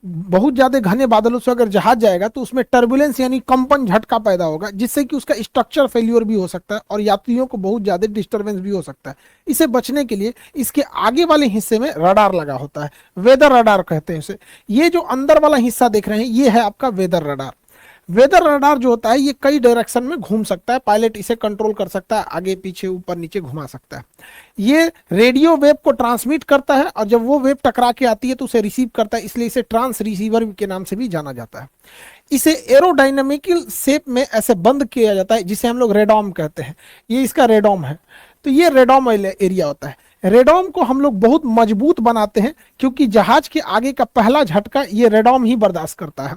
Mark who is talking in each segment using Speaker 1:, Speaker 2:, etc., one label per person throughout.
Speaker 1: बहुत ज्यादा घने बादलों से अगर जहाज जाएगा तो उसमें टर्बुलेंस यानी कंपन झटका पैदा होगा, जिससे कि उसका स्ट्रक्चर फेल्यूर भी हो सकता है और यात्रियों को बहुत ज्यादा डिस्टरबेंस भी हो सकता है। इसे बचने के लिए इसके आगे वाले हिस्से में रडार लगा होता है, वेदर रडार कहते हैं उसे। ये जो अंदर वाला हिस्सा देख रहे हैं ये है आपका वेदर रडार। वेदर रडार जो होता है ये कई डायरेक्शन में घूम सकता है, पायलट इसे कंट्रोल कर सकता है, आगे पीछे ऊपर नीचे घुमा सकता है। ये रेडियो वेव को ट्रांसमिट करता है और जब वो वेव टकरा के आती है तो उसे रिसीव करता है, इसलिए इसे ट्रांस रिसीवर के नाम से भी जाना जाता है। इसे एरोडायनेमिकल शेप में ऐसे बंद किया जाता है जिसे हम लोग रेडॉम कहते हैं। ये इसका रेडॉम है। तो ये रेडॉम एरिया होता है। रेडॉम को हम लोग बहुत मजबूत बनाते हैं क्योंकि जहाज के आगे का पहला झटका ये रेडॉम ही बर्दाश्त करता है।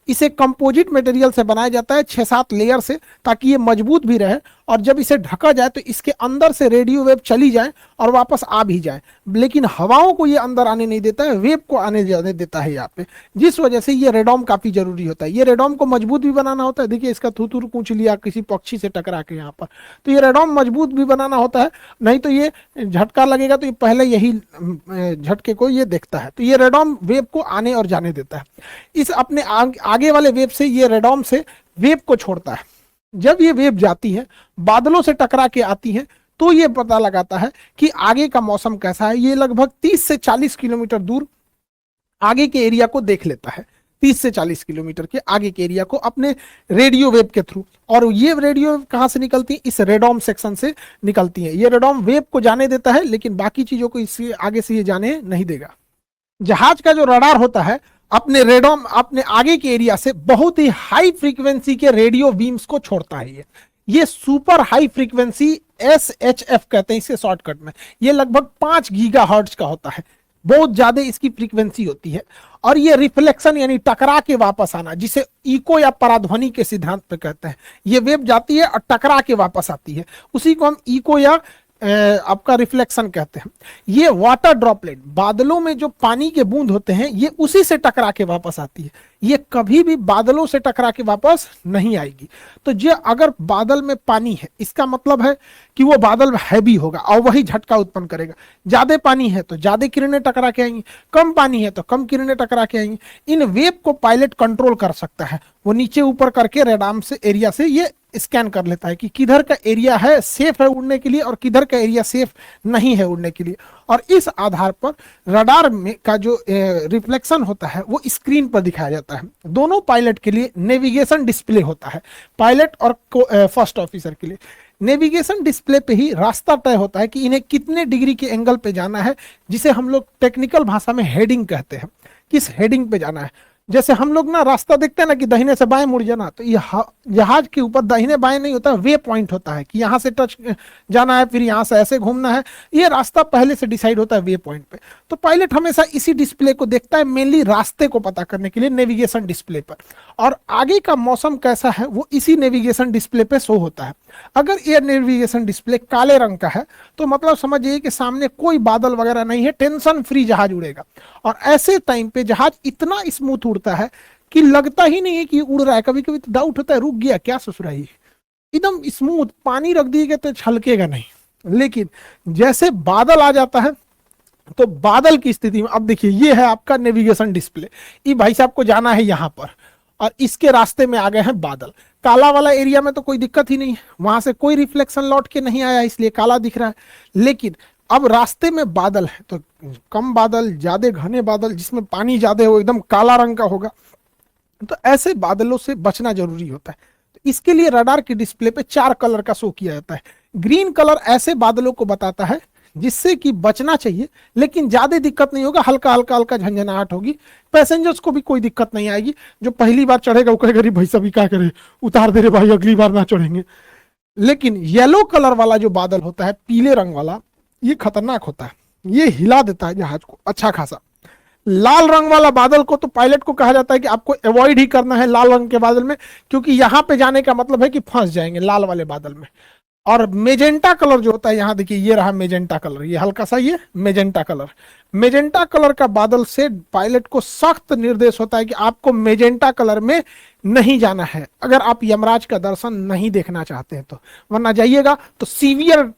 Speaker 1: इसे कंपोजिट मटेरियल से बनाया जाता है 6-7 लेयर से, ताकि ये मजबूत भी रहे और जब इसे ढका जाए तो इसके अंदर से रेडियो वेव चली जाए और वापस आ भी जाए, लेकिन हवाओं को ये अंदर आने नहीं देता है, वेव को आने जाने देता है यहाँ पे, जिस वजह से ये रेडॉम काफी जरूरी होता है। ये रेडॉम को मजबूत भी बनाना होता है। देखिए इसका थूथूर कूच लिया किसी पक्षी से टकरा के यहाँ पर, तो ये रेडॉम मजबूत भी बनाना होता है, नहीं तो ये झटका लगेगा तो ये पहले यही झटके को ये देखता है। तो ये रेडॉम वेव को आने और जाने देता है। इस अपने आगे वाले वेव से ये रेडॉम से वेव को छोड़ता है। जब ये वेव जाती है बादलों से टकरा के आती है तो ये पता लगाता है कि आगे का मौसम कैसा है। ये लगभग 30 से 40 किलोमीटर दूर आगे के एरिया को देख लेता है, 30 से 40 किलोमीटर के आगे के एरिया को अपने रेडियो वेव के थ्रू। और ये रेडियो वेव कहां से निकलती है? इस रेडॉम सेक्शन से निकलती है। ये रेडॉम वेव को जाने देता है लेकिन बाकी चीजों को इससे आगे से ये जाने नहीं देगा। जहाज का जो रडार होता है अपने रेडॉम अपने आगे के एरिया से बहुत ही हाई फ्रीक्वेंसी के रेडियो बीम्स को छोड़ता है। ये सुपर हाई फ्रीक्वेंसी SHF कहते हैं इसके शॉर्टकट में। ये लगभग 5 गीगाहर्ट्ज का होता है, बहुत ज्यादा इसकी फ्रीक्वेंसी होती है। और ये रिफ्लेक्शन यानी टकरा के वापस आना, जिसे इको या पराध्वनि के सिद्धांत पे कहते हैं। ये वेव जाती है और टकरा के वापस आती है, उसी को हम इको या आपका रिफ्लेक्शन कहते हैं। ये वाटर ड्रॉपलेट, बादलों में जो पानी के बूंद होते हैं, ये उसी से टकरा के वापस आती है। ये कभी भी बादलों से टकरा के वापस नहीं आएगी। तो जो अगर बादल में पानी है इसका मतलब है कि वो बादल हैवी होगा और वही झटका उत्पन्न करेगा। ज्यादा पानी है तो ज्यादा किरणें टकरा के आएंगी, कम पानी है तो कम किरणें टकरा के आएंगी। इन वेव को पायलट कंट्रोल कर सकता है। वो नीचे ऊपर करके रेडाम से एरिया से ये स्कैन कर लेता है कि किधर का एरिया है सेफ है उड़ने के लिए और किधर का एरिया सेफ नहीं है उड़ने के लिए। और इस आधार पर रडार में का जो रिफ्लेक्शन होता है वो स्क्रीन पर दिखाया जाता है। दोनों पायलट के लिए नेविगेशन डिस्प्ले होता है, पायलट और फर्स्ट ऑफिसर के लिए। नेविगेशन डिस्प्ले पे ही रास्ता तय होता है कि इन्हें कितने डिग्री के एंगल पे जाना है, जिसे हम लोग टेक्निकल भाषा में हेडिंग कहते हैं। किस हेडिंग पे जाना है। जैसे हम लोग ना रास्ता देखते हैं ना कि दाहिने से बाएं मुड़ जाना, तो ये जहाज के ऊपर दाहिने बाएं नहीं होता, वे पॉइंट होता है कि यहाँ से टच जाना है, फिर यहाँ से ऐसे घूमना है। ये रास्ता पहले से डिसाइड होता है वे पॉइंट पे। तो पायलट हमेशा इसी डिस्प्ले को देखता है, मेनली रास्ते को पता करने के लिए नेविगेशन डिस्प्ले पर। और आगे का मौसम कैसा है वो इसी नेविगेशन डिस्प्ले पे शो होता है। अगर ये नेविगेशन डिस्प्ले काले रंग का है तो मतलब समझिए कि सामने कोई बादल वगैरह नहीं है, टेंशन फ्री जहाज उड़ेगा। और ऐसे टाइम पे जहाज इतना स्मूथ उड़ता है कि लगता ही नहीं है कि उड़ रहा है। कभी कभी तो डाउट होता है रुक गया क्या ससुराई, एकदम स्मूथ, पानी रख दिएगा तो छलकेगा नहीं। लेकिन जैसे बादल आ जाता है तो बादल की स्थिति में अब देखिए ये है आपका नेविगेशन डिस्प्ले। ये भाई साहब को जाना है यहाँ पर और इसके रास्ते में आ गए हैं बादल। काला वाला एरिया में तो कोई दिक्कत ही नहीं है, वहां से कोई रिफ्लेक्शन लौट के नहीं आया इसलिए काला दिख रहा है। लेकिन अब रास्ते में बादल है तो कम बादल, ज्यादा घने बादल जिसमें पानी ज्यादा हो, एकदम काला रंग का होगा। तो ऐसे बादलों से बचना जरूरी होता है। तो इसके लिए रडार के डिस्प्ले पे 4 कलर का शो किया जाता है। ग्रीन कलर ऐसे बादलों को बताता है जिससे कि बचना चाहिए लेकिन ज्यादा दिक्कत नहीं होगा, हल्का हल्का हल्का झंझनाहट होगी, पैसेंजर्स को भी कोई दिक्कत नहीं आएगी। जो पहली बार चढ़ेगा वो कहेगा भाई साहब क्या करे, उतार दे रे भाई, अगली बार ना चढ़ेंगे। लेकिन येलो कलर वाला जो बादल होता है, पीले रंग वाला, ये खतरनाक होता है, ये हिला देता है जहाज को अच्छा खासा। लाल रंग वाला बादल को तो पायलट को कहा जाता है कि आपको अवॉइड ही करना है लाल रंग के बादल में, क्योंकि यहां पे जाने का मतलब है कि फंस जाएंगे लाल वाले बादल में। और मेजेंटा कलर जो होता है, यहां देखिए ये रहा मेजेंटा कलर, ये हल्का सा ये मेजेंटा कलर। मेजेंटा कलर का बादल से पायलट को सख्त निर्देश होता है कि आपको मेजेंटा कलर में नहीं जाना है अगर आप यमराज का दर्शन नहीं देखना चाहते हैं तो, वरना जाइएगा तो सीवियर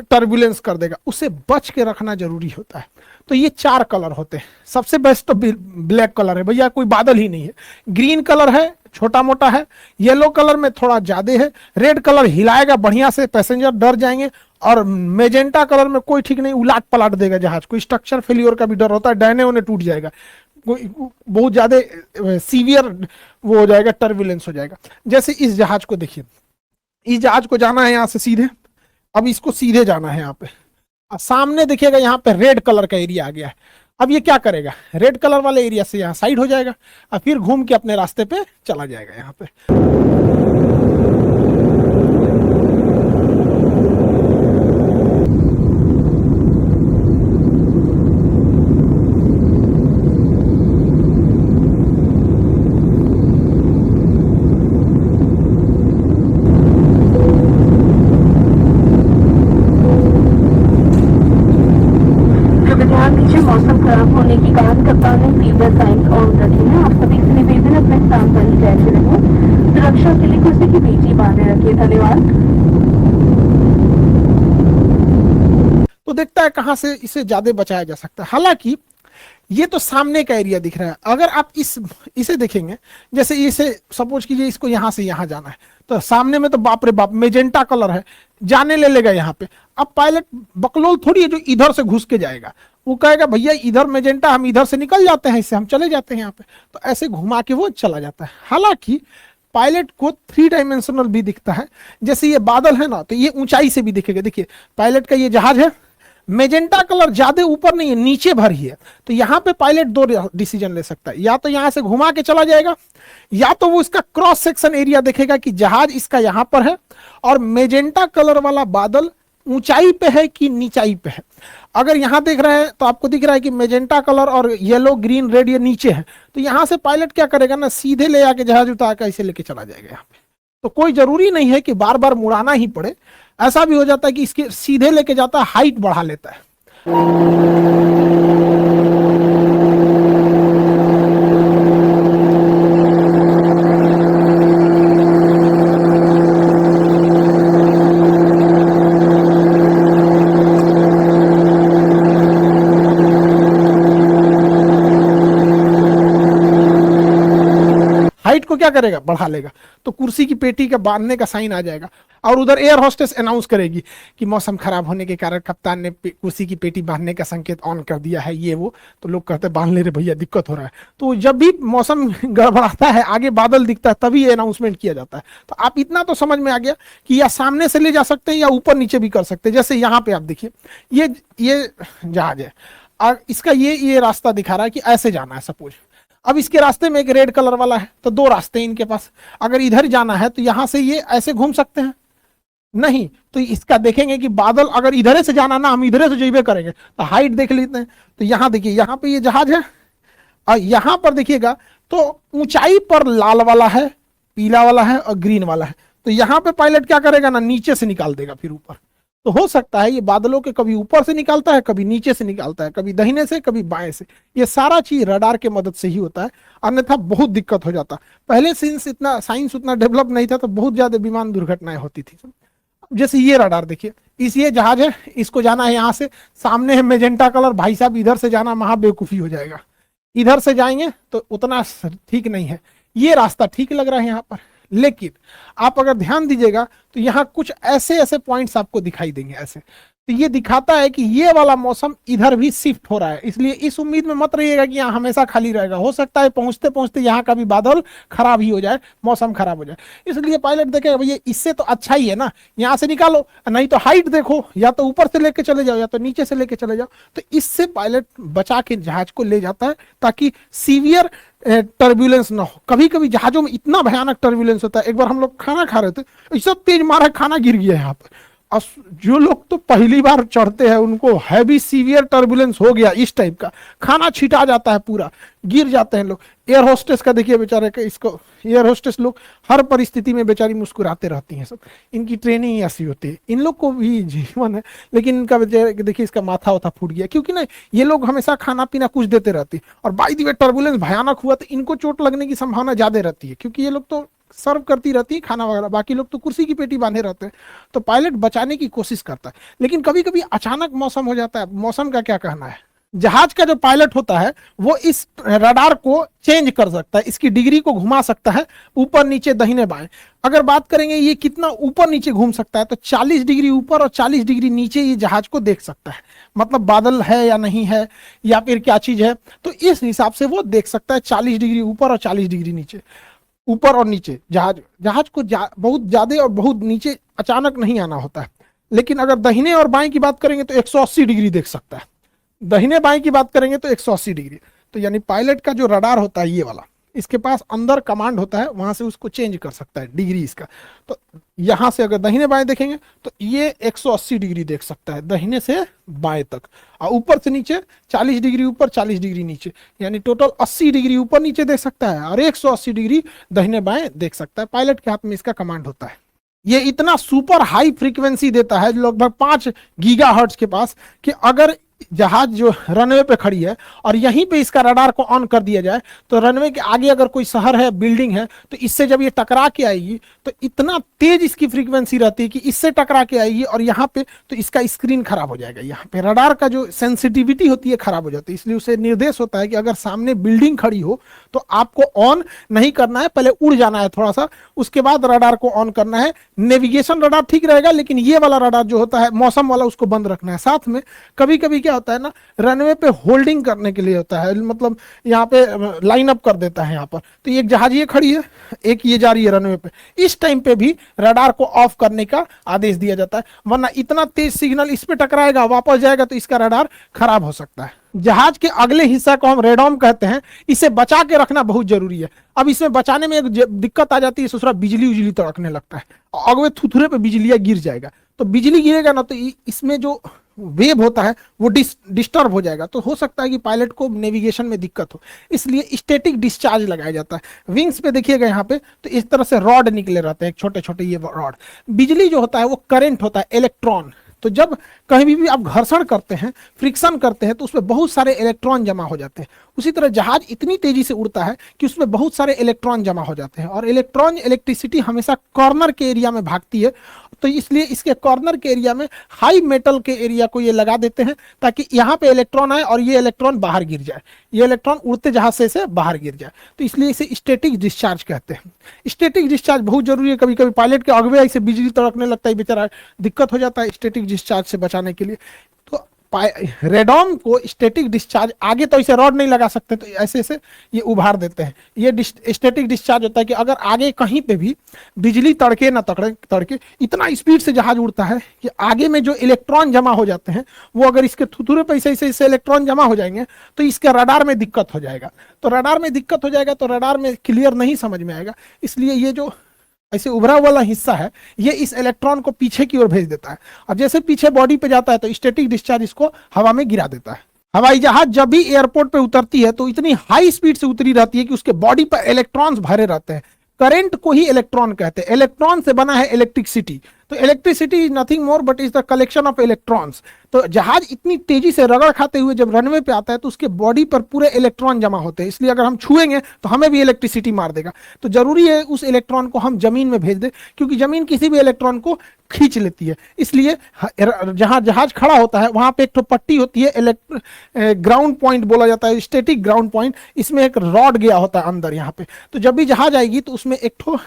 Speaker 1: टर्बुलेंस कर देगा, उसे बच के रखना जरूरी होता है। तो ये 4 कलर होते हैं। सबसे बेस्ट तो ब्लैक कलर है, भैया कोई बादल ही नहीं है। ग्रीन कलर है, छोटा मोटा है। येलो कलर में थोड़ा ज्यादा है। रेड कलर हिलाएगा बढ़िया से, पैसेंजर डर जाएंगे। और मेजेंटा कलर में कोई ठीक नहीं, उलाट पलाट देगा जहाज को, स्ट्रक्चर फेलियर का भी डर होता है, डायने उन्हें टूट जाएगा, बहुत ज्यादा सीवियर वो हो जाएगा, टर्बुलेंस हो जाएगा। जैसे इस जहाज को देखिए, इस जहाज को जाना है यहाँ से सीधे, अब इसको सीधे जाना है यहाँ पे। सामने देखिएगा यहाँ पे रेड कलर का एरिया आ गया है। अब ये क्या करेगा, रेड कलर वाले एरिया से यहाँ साइड हो जाएगा और फिर घूम के अपने रास्ते पे चला जाएगा यहाँ पे।
Speaker 2: मौसम खराब होने के कारण कप्तान ने फीवर साइंस ऑन रखे हैं। आप सभी से निवेदन अपने स्थान पर ही बैठे रहें। सुरक्षा के लिए कुर्सी की पेटी बांधे रखिए। धन्यवाद।
Speaker 1: तो देखता है कहां से इसे ज्यादा बचाया जा सकता है। हालांकि ये तो सामने का एरिया दिख रहा है। अगर आप इसे देखेंगे, जैसे इसे सपोज कीजिए इसको यहां से यहां जाना है, तो सामने में तो बाप रे बाप मेजेंटा कलर है, जाने ले लेगा यहाँ पे। अब पायलट बकलोल थोड़ी है जो इधर से घुस के जाएगा, वो कहेगा भैया इधर मेजेंटा, हम इधर से निकल जाते हैं, इससे हम चले जाते हैं यहाँ पे, तो ऐसे घुमा के वो चला जाता है। हालांकि पायलट को 3 डायमेंशनल भी दिखता है। जैसे ये बादल है ना, तो ये ऊंचाई से भी दिखेगा। देखिए पायलट का ये जहाज है, मेजेंटा कलर ज्यादा ऊपर नहीं है, नीचे भर ही है। तो यहाँ पे पायलट 2 डिसीजन ले सकता है, या तो यहाँ से घुमा के चला जाएगा, या तो वो इसका क्रॉस सेक्शन एरिया देखेगा कि जहाज इसका यहाँ पर है और मेजेंटा कलर वाला बादल ऊंचाई पे है कि नीचाई पे है। अगर यहाँ देख रहे हैं तो आपको दिख रहा है कि मेजेंटा कलर और येलो ग्रीन रेड ये नीचे है, तो यहाँ से पायलट क्या करेगा ना, सीधे ले आके जहाज उतार कर ऐसे लेके चला जाएगा यहाँ पे। तो कोई जरूरी नहीं है कि बार बार मुड़ाना ही पड़े। ऐसा भी हो जाता है कि इसके सीधे लेके जाता है, हाइट बढ़ा लेता है। हाइट को क्या करेगा, बढ़ा लेगा। तो कुर्सी की पेटी का बांधने का साइन आ जाएगा और उधर एयर होस्टेस अनाउंस करेगी कि मौसम खराब होने के कारण कप्तान ने कुर्सी की पेटी बांधने का संकेत ऑन कर दिया है, ये वो। तो लोग कहते हैं बांध ले रे भैया, दिक्कत हो रहा है। तो जब भी मौसम गड़बड़ाता है, आगे बादल दिखता है, तभी ये अनाउंसमेंट किया जाता है। तो आप इतना तो समझ में आ गया कि या सामने से ले जा सकते हैं या ऊपर नीचे भी कर सकते हैं। जैसे यहाँ पे आप देखिए, ये जहाज है और इसका ये रास्ता दिखा रहा है कि ऐसे जाना है सपोज। अब इसके रास्ते में एक रेड कलर वाला है, तो 2 रास्ते हैं इनके पास। अगर इधर जाना है तो यहां से ये ऐसे घूम सकते हैं, नहीं तो इसका देखेंगे कि बादल अगर इधर से जाना ना, हम इधर से जइबे करेंगे। तो हाइट देख लेते हैं। तो यहाँ देखिए, यहाँ पे ये जहाज है और यहाँ पर देखिएगा तो ऊंचाई पर लाल वाला है, पीला वाला है और ग्रीन वाला है। तो यहाँ पे पायलट क्या करेगा ना, नीचे से निकाल देगा फिर ऊपर। तो हो सकता है ये बादलों के कभी ऊपर से निकालता है, कभी नीचे से निकालता है, कभी दाहिने से कभी बाएं से। ये सारा चीज रडार के मदद से ही होता है, अन्यथा बहुत दिक्कत हो जाता। पहले साइंस उतना डेवलप नहीं था, तो बहुत ज्यादा विमान दुर्घटनाएं होती थी। जैसे ये रडार देखिए, ये जहाज है, इसको जाना है यहाँ से, सामने है मेजेंटा कलर, भाई साहब इधर से जाना महा बेवकूफी हो जाएगा। इधर से जाएंगे तो उतना ठीक नहीं है। ये रास्ता ठीक लग रहा है यहाँ पर, लेकिन आप अगर ध्यान दीजिएगा तो यहाँ कुछ ऐसे ऐसे पॉइंट्स आपको दिखाई देंगे ऐसे। तो ये दिखाता है कि ये वाला मौसम इधर भी शिफ्ट हो रहा है। इसलिए इस उम्मीद में मत रहिएगा कि यहाँ हमेशा खाली रहेगा। हो सकता है पहुंचते पहुंचते यहाँ का भी बादल खराब ही हो जाए, मौसम खराब हो जाए। इसलिए पायलट देखेगा भैया इससे तो अच्छा ही है ना, यहाँ से निकालो, नहीं तो हाइट देखो, या तो ऊपर से लेके चले जाओ या तो नीचे से लेके चले जाओ। तो इससे पायलट बचा के जहाज को ले जाता है ताकि सीवियर टर्बुलेंस ना हो। कभी कभी जहाजों में इतना भयानक टर्बुलेंस होता है। एक बार हम लोग खाना खा रहे थे, ऐसा तेज मारा खाना गिर गया यहाँ पर। जो लोग तो पहली बार चढ़ते हैं उनको हैवी सीवियर टर्बुलेंस हो गया, इस टाइप का खाना छिटा जाता है, पूरा गिर जाते हैं लोग। एयर होस्टेस का देखिए बेचारे का, इसको एयर होस्टेस लोग हर परिस्थिति में बेचारी मुस्कुराते रहती हैं सब। इनकी ट्रेनिंग ऐसी होती है। इन लोग को भी जीवन है, लेकिन इनका देखिए इसका माथा वाथा फूट गया, क्योंकि ना ये लोग हमेशा खाना पीना कुछ देते रहते हैं। और बाई द वे टर्बुलेंस भयानक हुआ तो इनको चोट लगने की संभावना ज्यादा रहती है, क्योंकि ये लोग तो सर्व करती रहती है खाना वगैरह, बाकी लोग तो कुर्सी की पेटी बांधे रहते हैं। तो पायलट बचाने की कोशिश करता है, लेकिन कभी कभी अचानक मौसम हो जाता है। मौसम का क्या कहना है? जहाज का जो पायलट होता है वो इस रडार को चेंज कर सकता है, इसकी डिग्री को घुमा सकता है ऊपर नीचे दाहिने बाएं। अगर बात करेंगे ये कितना ऊपर नीचे घूम सकता है, तो 40 डिग्री ऊपर और 40 डिग्री नीचे ये जहाज को देख सकता है। मतलब बादल है या नहीं है, या फिर क्या चीज है, तो इस हिसाब से वो देख सकता है 40 डिग्री ऊपर और 40 डिग्री नीचे। ऊपर और नीचे जहाज को बहुत ज्यादा और बहुत नीचे अचानक नहीं आना होता है। लेकिन अगर दाहिने और बाएं की बात करेंगे तो 180 डिग्री देख सकता है। दाहिने बाएं की बात करेंगे तो 180 डिग्री। तो यानी पायलट का जो रडार होता है ये वाला, इसके पास अंदर कमांड होता है, वहां से उसको चेंज कर सकता है डिग्री इसका। तो यहां से अगर दाहिने बाएं देखेंगे तो ये 180 डिग्री देख सकता है दाहिने से बाएं तक, और ऊपर से नीचे 40 डिग्री ऊपर 40 डिग्री नीचे, यानी टोटल 80 डिग्री ऊपर नीचे देख सकता है और 180 डिग्री दाहिने बाएं देख सकता है। पायलट के हाथ में इसका कमांड होता है। ये इतना सुपर हाई फ्रीक्वेंसी देता है लगभग 5 गीगाहर्ट्ज के पास, कि अगर जहाज जो रनवे पे खड़ी है और यहीं पे इसका रडार को ऑन कर दिया जाए, तो रनवे के आगे अगर कोई शहर है, बिल्डिंग है, तो इससे जब ये टकरा के आएगी तो इतना तेज इसकी फ्रीक्वेंसी रहती है कि इससे टकरा के आएगी और यहाँ पे तो इसका स्क्रीन खराब हो जाएगा। यहाँ पे रडार का जो सेंसिटिविटी होती है खराब हो जाती है। इसलिए उसे निर्देश होता है कि अगर सामने बिल्डिंग खड़ी हो तो आपको ऑन नहीं करना है, पहले उड़ जाना है थोड़ा सा, उसके बाद रडार को ऑन करना है। नेविगेशन रडार ठीक रहेगा, लेकिन ये वाला रडार जो होता है मौसम वाला, उसको बंद रखना है। साथ में कभी कभी क्या होता है ना, रनवे पे होल्डिंग करने के लिए होता है, मतलब यहाँ पे लाइन अप कर देता है यहाँ पर। तो एक जहाज ये खड़ी है, एक ये जा रही है रनवे पे, इस टाइम पे भी रडार को ऑफ करने का आदेश दिया जाता है, वरना इतना तेज सिग्नल इस पे टकराएगा, वापस जाएगा तो इसका रडार खराब हो सकता है। जहाज के अगले हिस्सा को हम रेडॉम कहते हैं। इसे बचा के रखना बहुत जरूरी है। अब इसमें बचाने में एक दिक्कत आ जाती है, ससुरा बिजली उजली तड़कने लगता है, अगवे थुथुरे पे बिजलियां गिर जाएगा। तो बिजली गिरेगा ना तो इसमें जो वेव होता है वो डिस्टर्ब हो जाएगा, तो हो सकता है कि पायलट को नेविगेशन में दिक्कत हो। इसलिए स्टैटिक डिस्चार्ज लगाया जाता है। विंग्स पे देखिएगा यहाँ पे तो इस तरह से रॉड निकले रहते हैं, छोटे छोटे ये रॉड। बिजली जो होता है वो करंट होता है, इलेक्ट्रॉन। तो जब कहीं भी आप घर्षण करते हैं, फ्रिक्शन करते हैं, तो उसमें बहुत सारे इलेक्ट्रॉन जमा हो जाते हैं। उसी तरह जहाज इतनी तेजी से उड़ता है कि उसमें बहुत सारे इलेक्ट्रॉन जमा हो जाते हैं, और इलेक्ट्रॉन इलेक्ट्रिसिटी हमेशा कॉर्नर के एरिया में भागती है। तो इसलिए इसके कॉर्नर के एरिया में हाई मेटल के एरिया को ये लगा देते हैं, ताकि यहाँ पे इलेक्ट्रॉन आए और ये इलेक्ट्रॉन बाहर गिर जाए, ये इलेक्ट्रॉन उड़ते जहाज से बाहर गिर जाए। तो इसलिए इसे स्टैटिक डिस्चार्ज कहते हैं। स्टैटिक डिस्चार्ज बहुत जरूरी है। कभी कभी पायलट के अगवे ऐसे बिजली तड़कने लगता है, बेचारा दिक्कत हो जाता है स्टैटिक डिस्चार्ज से बचाने के लिए। तो रेडॉम को स्टैटिक डिस्चार्ज, आगे तो इसे रॉड नहीं लगा सकते, तो ऐसे ऐसे ये उभार देते हैं। ये स्टैटिक डिस्चार्ज होता है कि अगर आगे कहीं पे भी बिजली तड़के ना तड़के, इतना स्पीड से जहाज उड़ता है कि आगे में जो इलेक्ट्रॉन जमा हो जाते हैं वो अगर इसके थुथुरे पे ऐसे इलेक्ट्रॉन जमा हो जाएंगे तो इसके रडार में दिक्कत हो जाएगा। तो रडार में दिक्कत हो जाएगा तो रडार में क्लियर नहीं समझ में आएगा। इसलिए ये जो ऐसे उभरा वाला हिस्सा है ये इस इलेक्ट्रॉन को पीछे की ओर भेज देता है, और जैसे पीछे बॉडी पे जाता है तो स्टैटिक डिस्चार्ज इसको हवा में गिरा देता है। हवाई जहाज जब भी एयरपोर्ट पे उतरती है तो इतनी हाई स्पीड से उतरी रहती है कि उसके बॉडी पर इलेक्ट्रॉन्स भरे रहते हैं। करंट को ही इलेक्ट्रॉन कहते हैं। इलेक्ट्रॉन से बना है इलेक्ट्रिसिटी। तो electricity is nothing more but is the collection of electrons. तो जहाज इतनी तेजी से रगड़ खाते हुए जब रनवे पे आता है तो उसके बॉडी पर पूरे इलेक्ट्रॉन जमा होते हैं, इसलिए अगर हम छुएंगे तो हमें भी इलेक्ट्रिसिटी मार देगा। तो जरूरी है उस इलेक्ट्रॉन को हम जमीन में भेज दें, क्योंकि जमीन किसी भी इलेक्ट्रॉन को खींच लेती है। इसलिए जहां जहाज खड़ा होता है वहां पे एक तो पट्टी होती है, ग्राउंड पॉइंट बोला जाता है, स्टैटिक ग्राउंड पॉइंट। इसमें एक रॉड गया होता है अंदर यहाँ पे। तो जब भी जहाज आएगी तो उसमें एक तो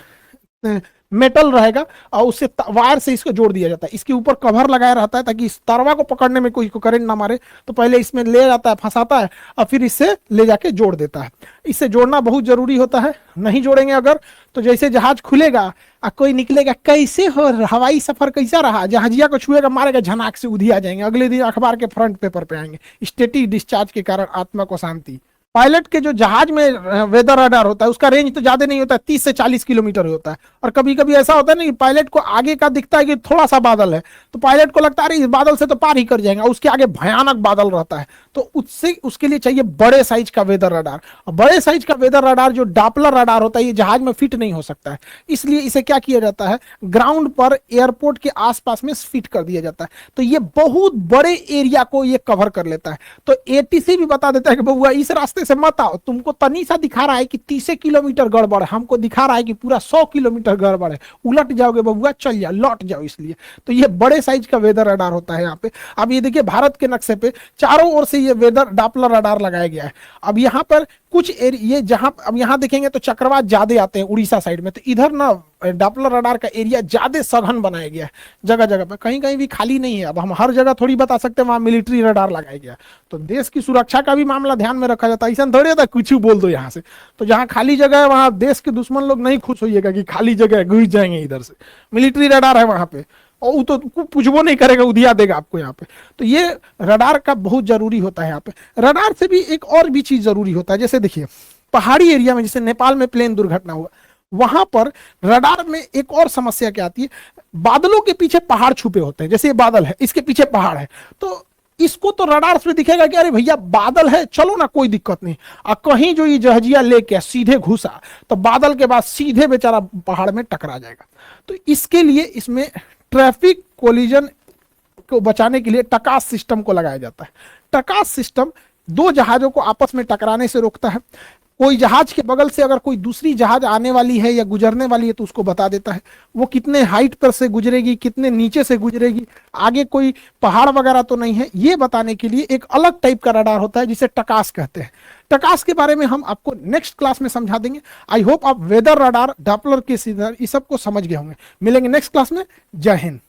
Speaker 1: मेटल रहेगा और उससे वायर से इसको जोड़ दिया जाता है। इसके ऊपर कवर लगाया रहता है ताकि इस तरवा को पकड़ने में कोई को करंट ना मारे। तो पहले इसमें ले जाता है, फंसाता है, और फिर इससे ले जाके जोड़ देता है। इससे जोड़ना बहुत जरूरी होता है। नहीं जोड़ेंगे अगर तो जैसे जहाज खुलेगा और कोई निकलेगा, कैसे हो हवाई सफर कैसा रहा, जहाजिया को छुएगा मारेगा, झनाक से उधिया जाएंगे, अगले दिन अखबार के फ्रंट पेपर पे आएंगे। स्टैटिक डिस्चार्ज के कारण आत्मा को शांति। पायलट के जो जहाज में वेदर रडार होता है उसका रेंज तो ज्यादा नहीं होता है, 30 से 40 किलोमीटर होता है। और कभी कभी ऐसा होता है ना कि पायलट को आगे का दिखता है कि थोड़ा सा बादल है, तो पायलट को लगता है इस बादल से तो पार ही कर जाएंगे, उसके आगे भयानक बादल रहता है। तो उसके लिए चाहिए बड़े साइज का वेदर रडार। और बड़े साइज का वेदर रडार जो डॉपलर रडार होता है ये जहाज में फिट नहीं हो सकता है। इसलिए इसे क्या किया जाता है, ग्राउंड पर एयरपोर्ट के आसपास में फिट कर दिया जाता है। तो ये बहुत बड़े एरिया को ये कवर कर लेता है। तो एटीसी भी बता देता है कि बउआ इस रास्ते से मत आओ, तुमको तनी सा दिखा रहा है कि 30 किलोमीटर गड़बड़ है, हमको दिखा रहा है कि पूरा 100 किलोमीटर गड़बड़ है, उलट जाओगे बबुआ, चल जाओ, लौट जाओ। इसलिए तो ये बड़े साइज का वेदर रडार होता है यहाँ पे। अब ये देखिए भारत के नक्शे पे चारों ओर से ये वेदर डॉपलर रडार लगाया गया है। अब यहाँ पर कुछ ये जहां, अब यहाँ देखेंगे तो चक्रवात ज्यादा आते हैं उड़ीसा साइड में, तो इधर ना डॉपलर रडार का एरिया ज्यादा सघन बनाया गया है जगह जगह पे, कहीं कहीं भी खाली नहीं है। अब हम हर जगह थोड़ी बता सकते हैं वहां मिलिट्री रडार लगाया गया, तो देश की सुरक्षा का भी मामला ध्यान में रखा जाता है। ऐसा थोड़ी होता कुछ बोल दो यहाँ से, तो जहाँ खाली जगह है वहां देश के दुश्मन लोग नहीं खुश होइएगा कि खाली जगह है, घुस जाएंगे इधर से, मिलिट्री रडार है वहां पे, और वो तो पूछबो नहीं करेगा, उधिया देगा आपको यहाँ पे। तो ये रडार का बहुत जरूरी होता है यहाँ पे। रडार से भी एक और भी चीज जरूरी होता है, जैसे देखिए पहाड़ी एरिया में, जैसे नेपाल में प्लेन दुर्घटना हुआ, वहां पर रडार में एक और समस्या क्या आती है, बादलों के पीछे पहाड़ छुपे होते हैं, जैसे ये बादल है, इसके पीछे पहाड़ है, तो इसको तो रडार में दिखेगा कि अरे भैया बादल है, चलो ना कोई दिक्कत नहीं। और कहीं जो ये जहाजिया लेके सीधे घुसा तो बादल के बाद सीधे बेचारा पहाड़ में टकरा जाएगा। तो इसके लिए इसमें ट्रैफिक कोलिजन को बचाने के लिए टकास सिस्टम को लगाया जाता है। टकास सिस्टम दो जहाजों को आपस में टकराने से रोकता है। कोई जहाज के बगल से अगर कोई दूसरी जहाज आने वाली है या गुजरने वाली है तो उसको बता देता है, वो कितने हाइट पर से गुजरेगी, कितने नीचे से गुजरेगी, आगे कोई पहाड़ वगैरह तो नहीं है, ये बताने के लिए एक अलग टाइप का रडार होता है जिसे टकास कहते हैं। टकास के बारे में हम आपको नेक्स्ट क्लास में समझा देंगे। आई होप आप वेदर रडार, डॉपलर के सिग्नल, इस सब को समझ गए होंगे। मिलेंगे नेक्स्ट क्लास में। जय हिंद।